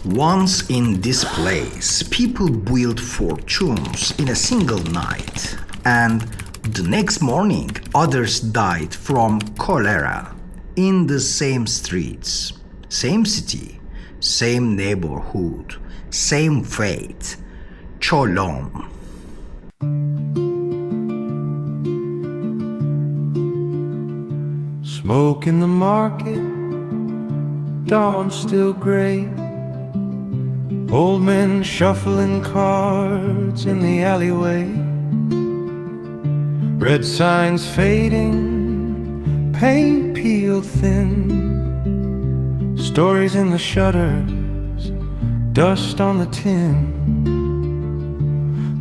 Once in this place, people built fortunes in a single night, and the next morning others died from cholera in the same streets, same city, same neighborhood, same fate. Cho Lon. Smoke in the market, dawn still gray. Old men shuffling cards in the alleyway. Red signs fading, paint peeled thin. Stories in the shutters, dust on the tin.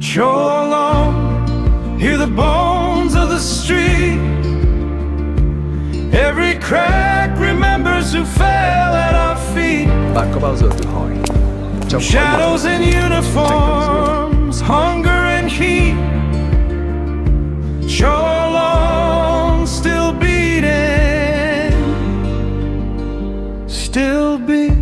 Cho Lon, hear the bones of the street. Every crack remembers who fell at our feet. Bạn có bao giờ tự hỏi trong Shadows in uniforms, hunger and heat. Cho Lon still beating, still beats.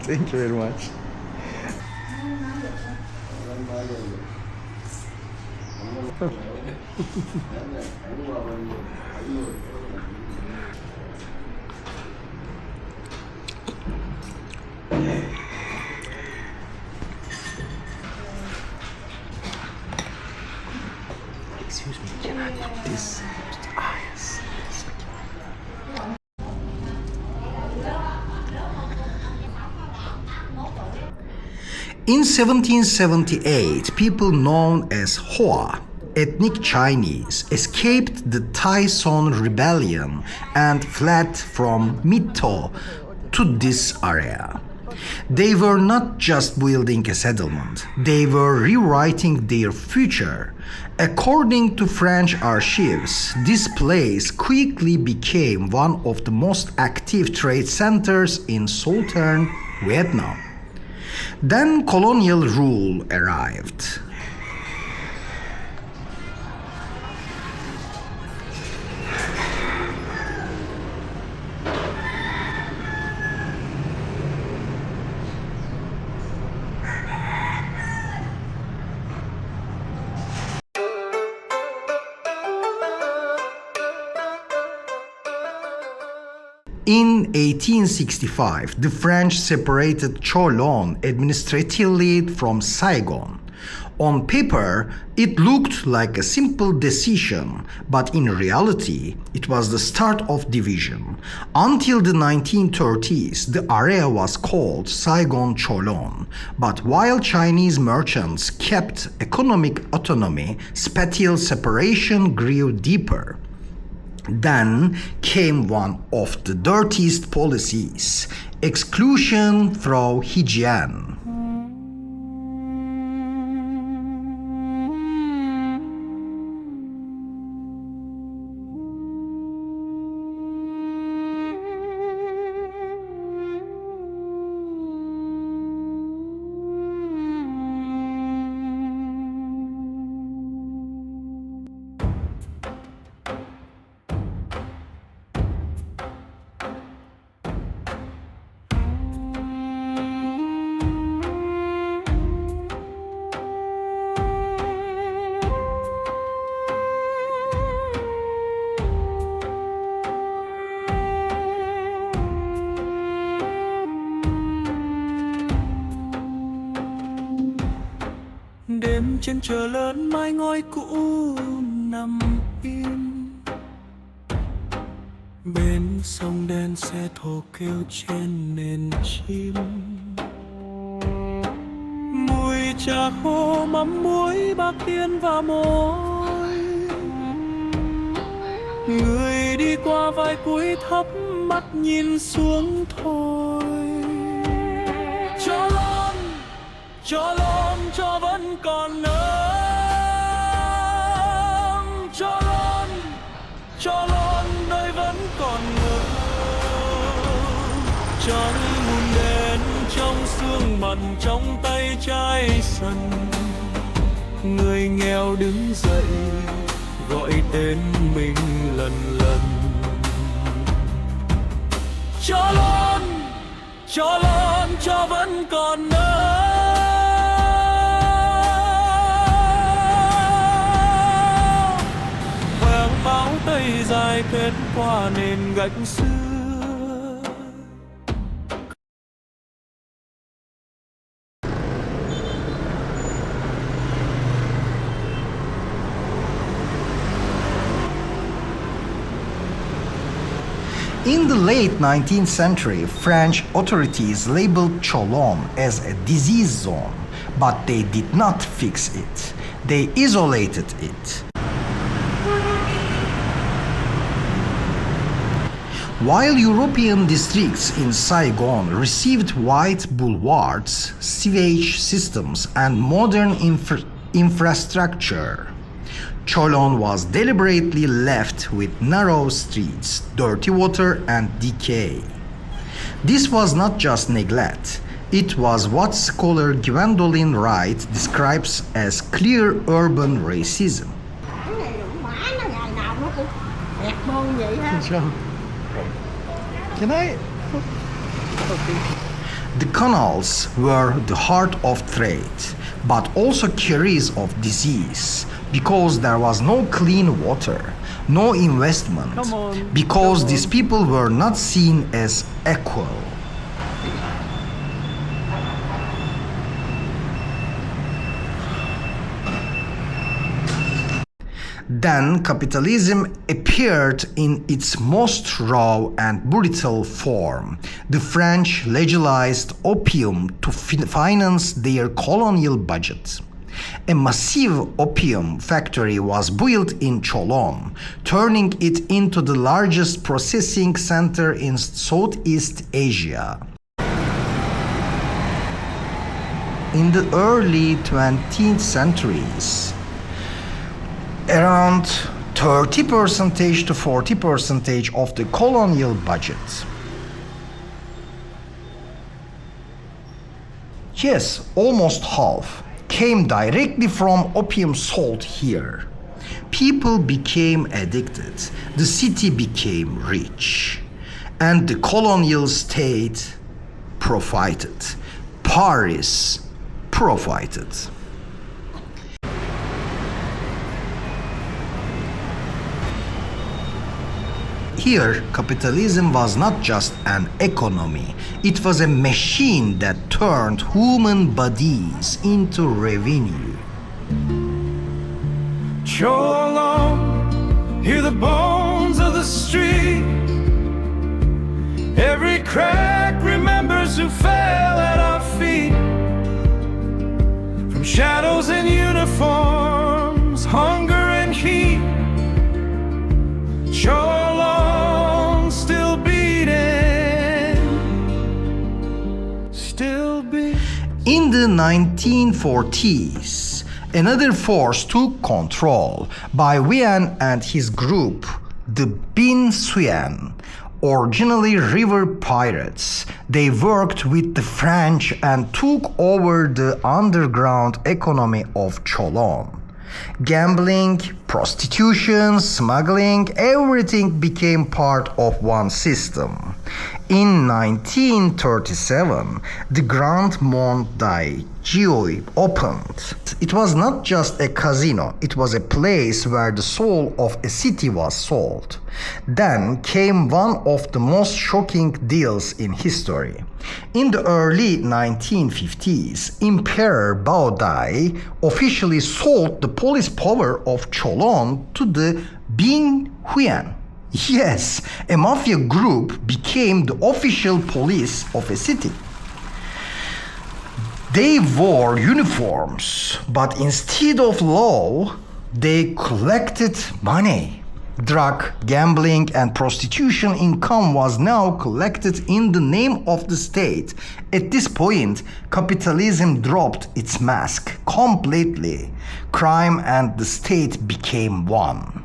Thank you very much. Excuse me, can I put this? Ah, yes. In 1778, people known as Hoa, ethnic Chinese, escaped the Tai Son rebellion and fled from Mito to this area. They were not just building a settlement, they were rewriting their future. According to French archives, this place quickly became one of the most active trade centers in southern Vietnam. Then colonial rule arrived. In 1865, the French separated Cho Lon administratively from Saigon. On paper, it looked like a simple decision, but in reality, it was the start of division. Until the 1930s, the area was called Saigon Cho Lon. But while Chinese merchants kept economic autonomy, spatial separation grew deeper. Then came one of the dirtiest policies, exclusion through hygiene. Đêm trên chợ lớn mái ngói cũ nằm yên. Bên sông đen xe thồ kêu trên nền chim. Mùi trà khô mắm muối bạc tiên và môi. Người đi qua vai cuối thấp mắt nhìn xuống thôi. Cho Lon cho vẫn còn nắng, Cho Lon nơi vẫn còn ngỡ, trắng muôn đen trong sương mặn trong tay trái sân. Người nghèo đứng dậy gọi tên mình lần lần. Cho Lon cho vẫn còn nắng, hoàng báo tây dài kết qua nền gạch xưa. In the late 19th century, French authorities labeled Cho Lon as a disease zone, but they did not fix it. They isolated it. While European districts in Saigon received wide boulevards, sewage systems, and modern infrastructure, Cho Lon was deliberately left with narrow streets, dirty water, and decay. This was not just neglect, it was what scholar Gwendolyn Wright describes as clear urban racism. Can I? The canals were the heart of trade, but also carriers of disease, because there was no clean water, no investment, because these people were not seen as equal. Then capitalism appeared in its most raw and brutal form. The French legalized opium to finance their colonial budget. A massive opium factory was built in Cho Lon, turning it into the largest processing center in Southeast Asia. In the early 20th centuries, around 30% to 40% of the colonial budget, yes, almost half, came directly from opium sold here. People became addicted, the city became rich, and the colonial state profited. Paris profited. Here, capitalism was not just an economy, it was a machine that turned human bodies into revenue. Cho Lon, hear the bones of the street. Every crack remembers who fell at our feet. From shadows and uniforms, hunger and heat. Cho Lon still beating, still beating. In the 1940s, another force took control by Nguyen and his group, the Binh Xuyen, originally river pirates. They worked with the French and took over the underground economy of Cho Lon. Gambling, prostitution, smuggling, everything became part of one system. In 1937, the Grand Monde d'Ajoi opened. It was not just a casino, it was a place where the soul of a city was sold. Then came one of the most shocking deals in history. In the early 1950s, Emperor Bao Dai officially sold the police power of Cho Lon to the Binh Xuyen. Yes, a mafia group became the official police of a city. They wore uniforms, but instead of law, they collected money. Drug, gambling, and prostitution income was now collected in the name of the state. At this point, capitalism dropped its mask completely. Crime and the state became one.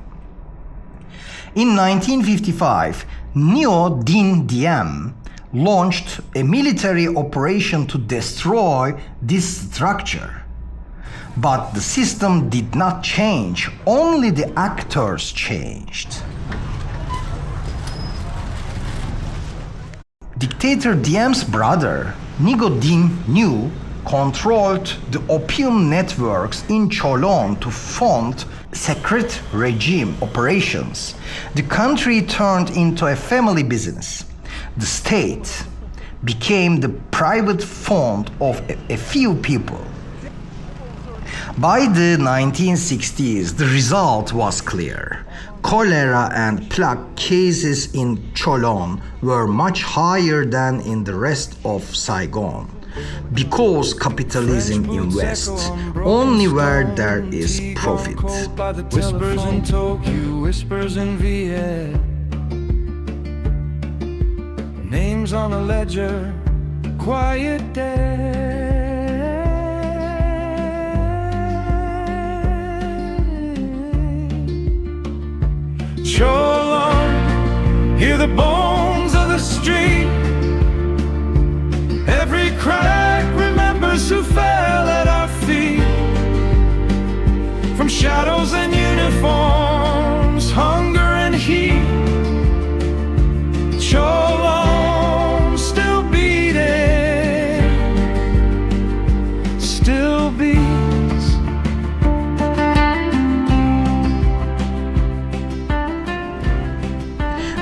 In 1955, Neo Dinh Diem launched a military operation to destroy this structure. But the system did not change, only the actors changed. Dictator Diem's brother, Ngo Dinh Nhu, controlled the opium networks in Cho Lon to fund secret regime operations. The country turned into a family business. The state became the private fund of a few people. By the 1960s, the result was clear. Cholera and plague cases in Cho Lon were much higher than in the rest of Saigon, because capitalism invests only where there is profit. Whispers in Tokyo, whispers in Viet. Names on a ledger, quiet day. Cho Lon, hear the bones of the street. Every crack remembers who fell at our feet. From shadows and uniforms, hunger and heat, Cho Lon still beating, still beats.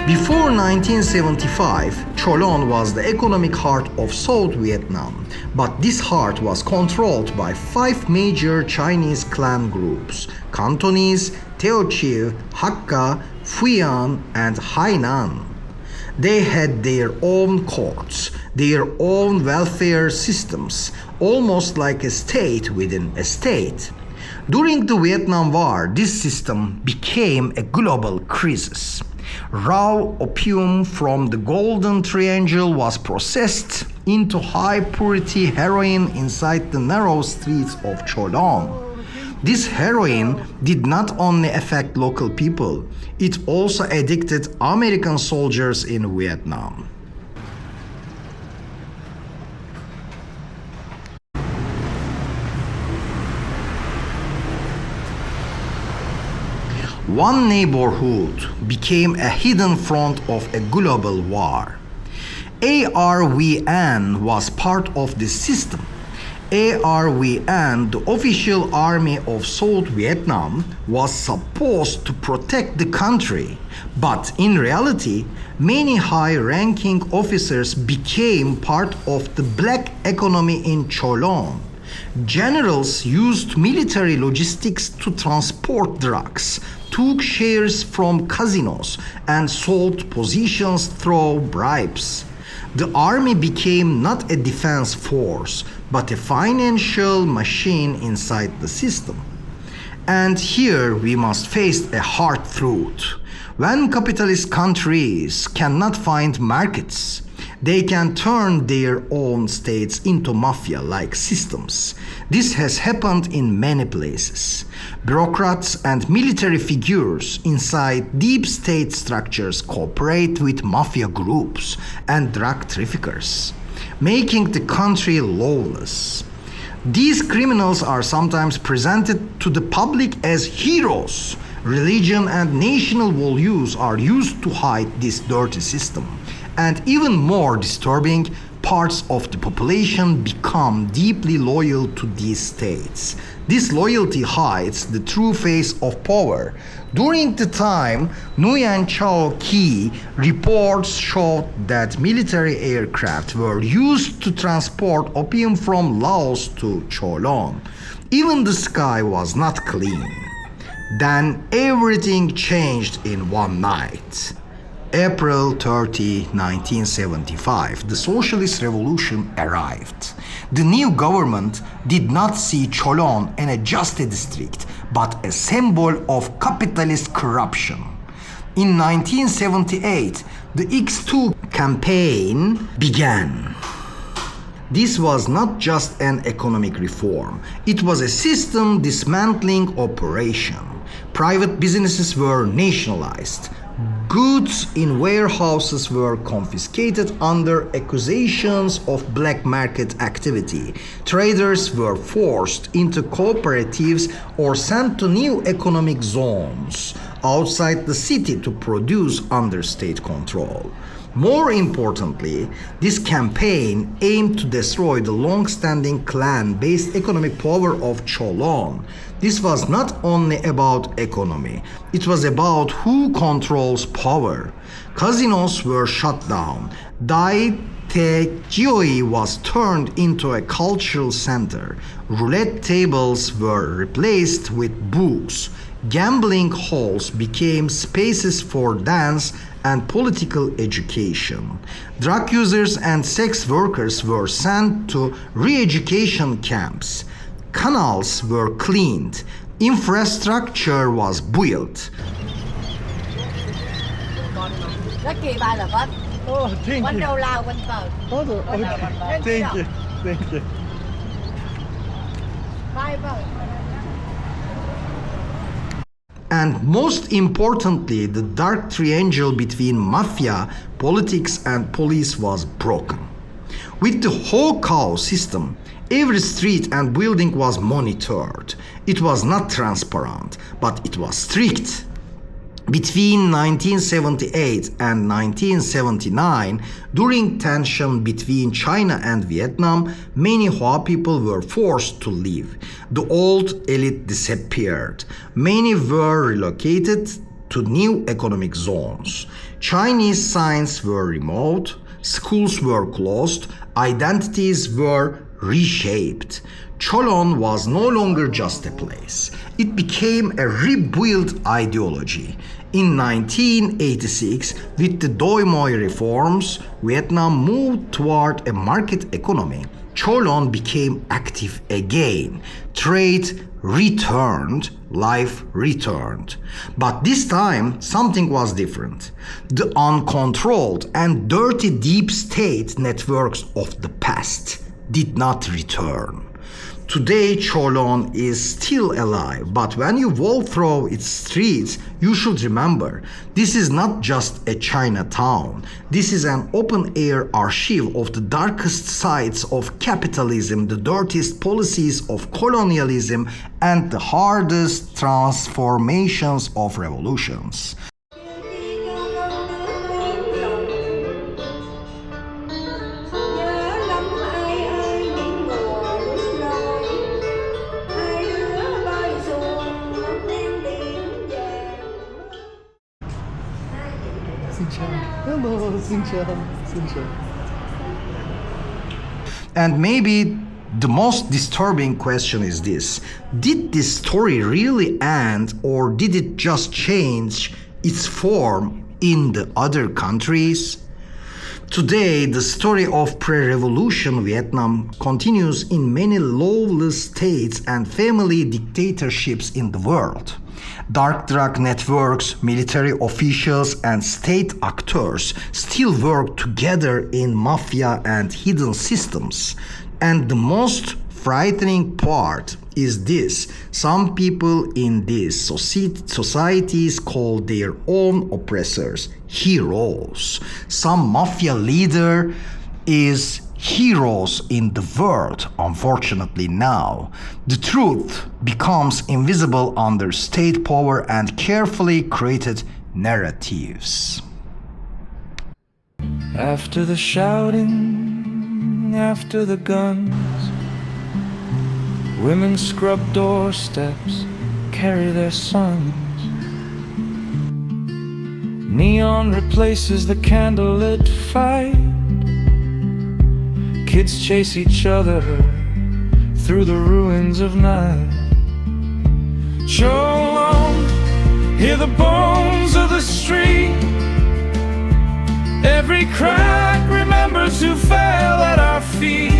Before 1975, Cho Lon was the economic heart of South Vietnam, but this heart was controlled by 5 major Chinese clan groups: Cantonese, Teochew, Hakka, Fuyan, and Hainan. They had their own courts, their own welfare systems, almost like a state within a state. During the Vietnam War, this system became a global crisis. Raw opium from the Golden Triangle was processed into high-purity heroin inside the narrow streets of Cho Lon. This heroin did not only affect local people, it also addicted American soldiers in Vietnam. One neighborhood became a hidden front of a global war. ARVN was part of this system. ARVN, the official army of South Vietnam, was supposed to protect the country, but in reality, many high-ranking officers became part of the black economy in Cho Lon. Generals used military logistics to transport drugs, took shares from casinos, and sold positions through bribes. The army became not a defense force, but a financial machine inside the system. And here we must face a hard truth. When capitalist countries cannot find markets, they can turn their own states into mafia-like systems. This has happened in many places. Bureaucrats and military figures inside deep state structures cooperate with mafia groups and drug traffickers, making the country lawless. These criminals are sometimes presented to the public as heroes. Religion and national values are used to hide this dirty system. And even more disturbing, parts of the population become deeply loyal to these states. This loyalty hides the true face of power. During the time Nguyen Chao Ki, reports showed that military aircraft were used to transport opium from Laos to Cho Lon. Even the sky was not clean. Then everything changed in one night. April 30, 1975, the Socialist Revolution arrived. The new government did not see Cho Lon as just a district, but a symbol of capitalist corruption. In 1978, the X2 campaign began. This was not just an economic reform, it was a system dismantling operation. Private businesses were nationalized. Goods in warehouses were confiscated under accusations of black market activity. Traders were forced into cooperatives or sent to new economic zones outside the city to produce under state control. More importantly, this campaign aimed to destroy the long-standing clan-based economic power of Cho Lon. This was not only about economy, it was about who controls power. Casinos were shut down. Dai Te Jioi was turned into a cultural center. Roulette tables were replaced with booths. Gambling halls became spaces for dance and political education. Drug users and sex workers were sent to re-education camps. Canals were cleaned. Infrastructure was built. Rất kỳ bài là con. Oh, thank Quanh you. đầu Lào, quanh cờ. Oh, okay. Thank you. Thank you. Bài vợ. And most importantly, the dark triangle between mafia, politics, and police was broken. With the Ho Cow system, every street and building was monitored. It was not transparent, but it was strict. Between 1978 and 1979, during tension between China and Vietnam, many Hoa people were forced to leave. The old elite disappeared. Many were relocated to new economic zones. Chinese signs were removed, schools were closed, identities were reshaped. Cho Lon was no longer just a place. It became a rebuilt ideology. In 1986, with the Doi Moi reforms, Vietnam moved toward a market economy. Cho Lon became active again. Trade returned, life returned. But this time, something was different. The uncontrolled and dirty deep state networks of the past did not return. Today, Cho Lon is still alive, but when you walk through its streets, you should remember, this is not just a Chinatown. This is an open-air archive of the darkest sides of capitalism, the dirtiest policies of colonialism, and the hardest transformations of revolutions. Xin chào. Hello, xin chào. Xin chào. And maybe the most disturbing question is this: did this story really end, or did it just change its form in the other countries? Today, the story of pre-revolution Vietnam continues in many lawless states and family dictatorships in the world. Dark drug networks, military officials, and state actors still work together in mafia and hidden systems. And the most frightening part is this: some people in these societies call their own oppressors heroes. Some mafia leader is heroes in the world. Unfortunately, now the truth becomes invisible under state power and carefully created narratives. After the shouting, after the guns, women scrub doorsteps, carry their sons. Neon replaces the candlelit fight. Kids chase each other through the ruins of night. Cho Lon, hear the bones of the street. Every crack remembers who fell at our feet.